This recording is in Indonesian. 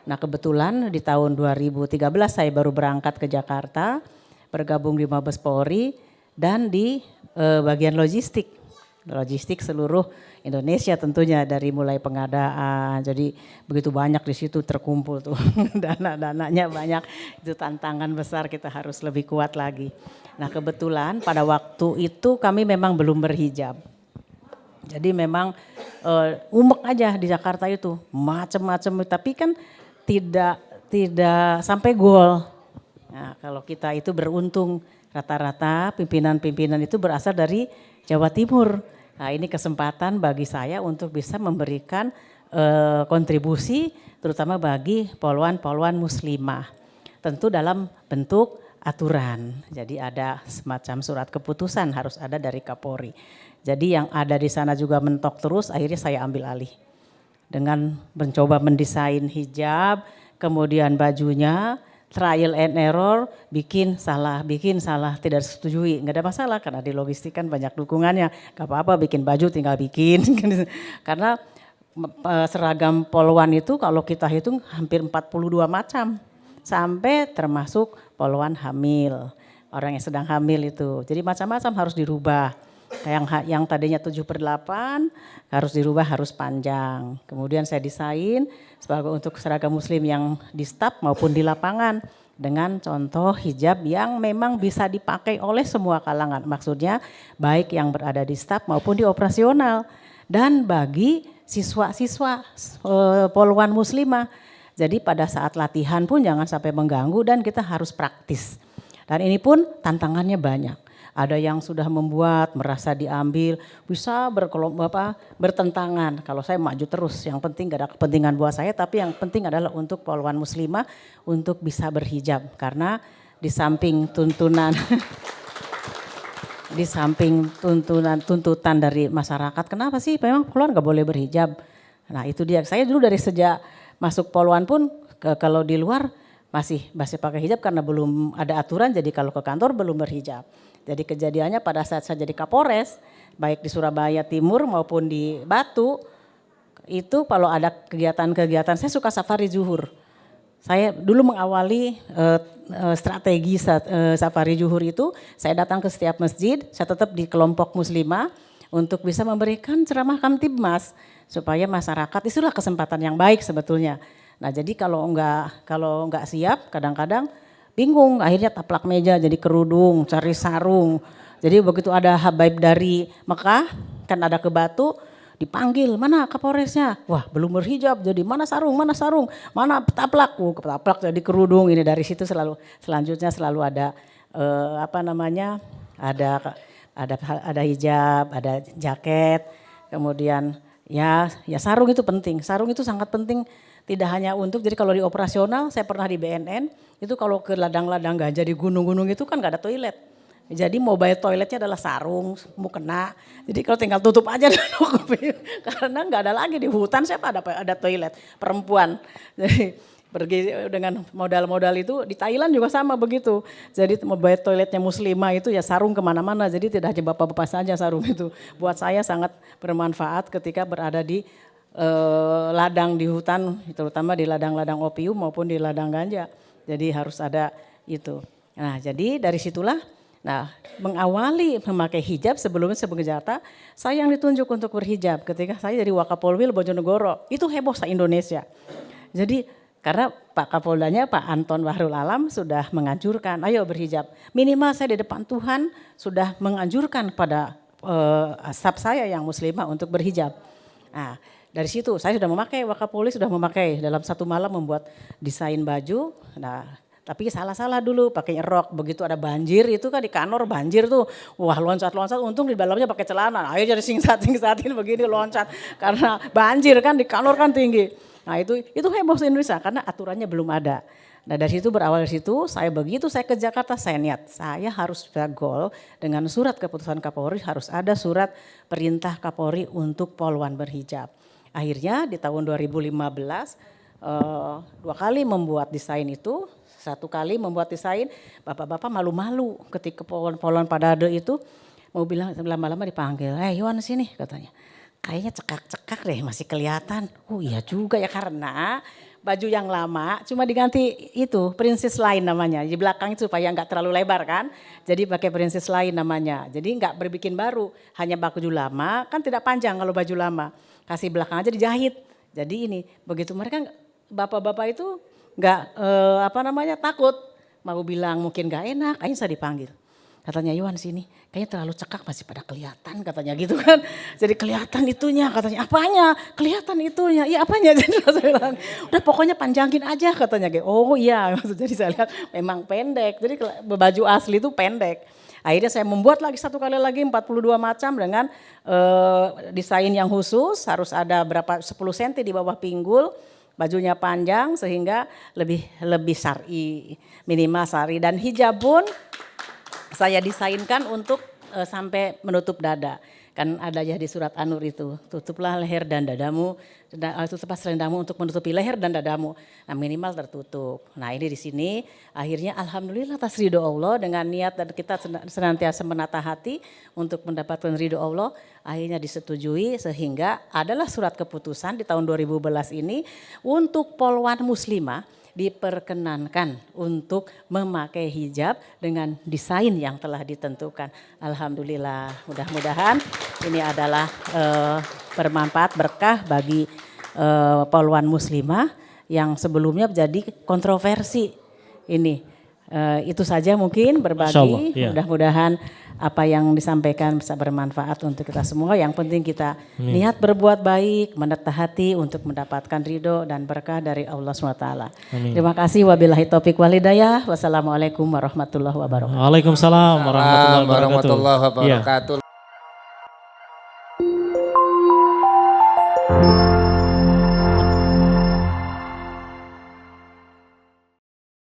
Nah kebetulan di tahun 2013 saya baru berangkat ke Jakarta, bergabung di Mabes Polri dan di bagian logistik. Logistik seluruh Indonesia tentunya dari mulai pengadaan. Jadi begitu banyak di situ terkumpul tuh dana-dananya banyak. Itu tantangan besar, kita harus lebih kuat lagi. Nah kebetulan pada waktu itu kami memang belum berhijab. Jadi memang umek aja di Jakarta itu, macam-macam, tapi kan tidak sampai gol. Nah, kalau kita itu beruntung, rata-rata pimpinan-pimpinan itu berasal dari Jawa Timur. Nah, ini kesempatan bagi saya untuk bisa memberikan kontribusi terutama bagi poluan-poluan muslimah. Tentu dalam bentuk aturan. Jadi ada semacam surat keputusan harus ada dari Kapolri. Jadi yang ada di sana juga mentok terus, akhirnya saya ambil alih. Dengan mencoba mendesain hijab, kemudian bajunya, trial and error, bikin salah, tidak disetujui. Nggak ada masalah karena di logistik kan banyak dukungannya. Gak apa-apa bikin baju tinggal bikin. Karena seragam poluan itu kalau kita hitung hampir 42 macam. Sampai termasuk poluan hamil, orang yang sedang hamil itu. Jadi macam-macam harus dirubah. Yang tadinya 7/8 harus dirubah, harus panjang. Kemudian saya desain sebagai untuk seragam muslim yang di staf maupun di lapangan dengan contoh hijab yang memang bisa dipakai oleh semua kalangan. Maksudnya baik yang berada di staf maupun di operasional dan bagi siswa-siswa poluan muslimah. Jadi pada saat latihan pun jangan sampai mengganggu dan kita harus praktis. Dan ini pun tantangannya banyak. Ada yang sudah membuat, merasa diambil, bisa bertentangan. Kalau saya maju terus, yang penting gak ada kepentingan buat saya, tapi yang penting adalah untuk poluan muslimah untuk bisa berhijab. Karena di samping tuntunan, di samping tuntutan dari masyarakat, kenapa sih memang poluan gak boleh berhijab? Nah itu dia, saya dulu dari sejak masuk poluan pun kalau di luar masih pakai hijab karena belum ada aturan, jadi kalau ke kantor belum berhijab. Jadi kejadiannya pada saat saya jadi Kapolres, baik di Surabaya Timur maupun di Batu, itu kalau ada kegiatan-kegiatan, saya suka safari zuhur. Saya dulu mengawali strategi safari zuhur itu, saya datang ke setiap masjid, saya tetap di kelompok muslimah untuk bisa memberikan ceramah Kamtibmas supaya masyarakat, itulah kesempatan yang baik sebetulnya. Nah jadi kalau enggak siap kadang-kadang bingung, akhirnya taplak meja jadi kerudung, cari sarung. Jadi begitu ada habaib dari Mekah, kan ada ke Batu, dipanggil, mana Kapolresnya? Wah belum berhijab, jadi mana sarung, mana taplak? Taplak jadi kerudung, ini dari situ selanjutnya selalu ada ada hijab, ada jaket, kemudian ya sarung itu penting, sarung itu sangat penting. Tidak hanya untuk, jadi kalau di operasional saya pernah di BNN, itu kalau ke ladang-ladang gajah di gunung-gunung itu kan gak ada toilet. Jadi mobile toiletnya adalah sarung, mukena. Jadi kalau tinggal tutup aja karena gak ada lagi di hutan siapa ada toilet perempuan. Jadi pergi dengan modal-modal itu di Thailand juga sama begitu. Jadi mobile toiletnya muslimah itu ya sarung kemana-mana. Jadi tidak hanya bapak-bapak saja sarung itu. Buat saya sangat bermanfaat ketika berada di ladang di hutan, terutama di ladang-ladang opium maupun di ladang ganja. Jadi harus ada itu. Nah jadi dari situlah, mengawali memakai hijab sebelumnya sebagai Jakarta, saya yang ditunjuk untuk berhijab ketika saya jadi Wakapolwil Bojonegoro. Itu heboh se-Indonesia. Jadi karena Pak Kapoldanya Pak Anton Wahrul Alam sudah menganjurkan, ayo berhijab. Minimal saya di depan Tuhan sudah menganjurkan pada staf saya yang muslimah untuk berhijab. Nah, dari situ saya sudah memakai, Wakapolri sudah memakai dalam satu malam membuat desain baju. Nah, tapi salah-salah dulu pakai rok, begitu ada banjir itu kan di kantor banjir tuh. Wah, loncat-loncat, untung di dalamnya pakai celana. Ayo jadi singsatin begini loncat karena banjir kan di kantor kan tinggi. Nah, itu heboh di Indonesia karena aturannya belum ada. Nah, dari situ berawal dari situ, begitu saya ke Jakarta saya niat, saya harus goal dengan surat keputusan Kapolri, harus ada surat perintah Kapolri untuk poluan berhijab. Akhirnya di tahun 2015 dua kali membuat desain itu, satu kali membuat desain, bapak-bapak malu-malu ketika poluan Padado itu mau bilang lama-lama dipanggil, Iwan sini katanya. Kayaknya cekak-cekak deh masih kelihatan. Oh iya juga ya karena baju yang lama, cuma diganti itu princess line namanya. Di belakang itu supaya nggak terlalu lebar kan, jadi pakai princess line namanya. Jadi nggak berbikin baru, hanya baju lama, kan tidak panjang kalau baju lama. Kasih belakang aja dijahit. Jadi ini begitu mereka bapak-bapak itu nggak takut, mau bilang mungkin nggak enak, akhirnya saya dipanggil. Katanya Iwan sini, kayaknya terlalu cekak masih pada kelihatan katanya gitu kan. Jadi kelihatan itunya katanya, apanya? Kelihatan itunya, iya apanya? Jadi saya bilang, udah pokoknya panjangin aja katanya. Oh iya, jadi saya lihat memang pendek, jadi baju asli itu pendek. Akhirnya saya membuat lagi satu kali lagi 42 macam dengan desain yang khusus, harus ada berapa 10 cm di bawah pinggul. Bajunya panjang sehingga lebih syar'i, minimal syar'i, dan hijab pun saya desainkan untuk sampai menutup dada. Kan ada ya di surat An-Nur itu, tutuplah leher dan dadamu, tutuplah selendangmu untuk menutupi leher dan dadamu. Nah minimal tertutup. Nah ini di sini akhirnya alhamdulillah atas ridho Allah dengan niat dan kita senantiasa menata hati untuk mendapatkan ridho Allah. Akhirnya disetujui sehingga adalah surat keputusan di tahun 2012 ini untuk polwan muslimah diperkenankan untuk memakai hijab dengan desain yang telah ditentukan. Alhamdulillah, mudah-mudahan ini adalah bermanfaat berkah bagi polwan muslimah yang sebelumnya menjadi kontroversi ini. Itu saja mungkin berbagi, mudah-mudahan apa yang disampaikan bisa bermanfaat untuk kita semua. Yang penting kita niat berbuat baik, menata hati untuk mendapatkan ridho dan berkah dari Allah SWT. Terima kasih, wabillahi taufiq wal hidayah. Wassalamualaikum warahmatullahi wabarakatuh. Waalaikumsalam warahmatullahi wabarakatuh.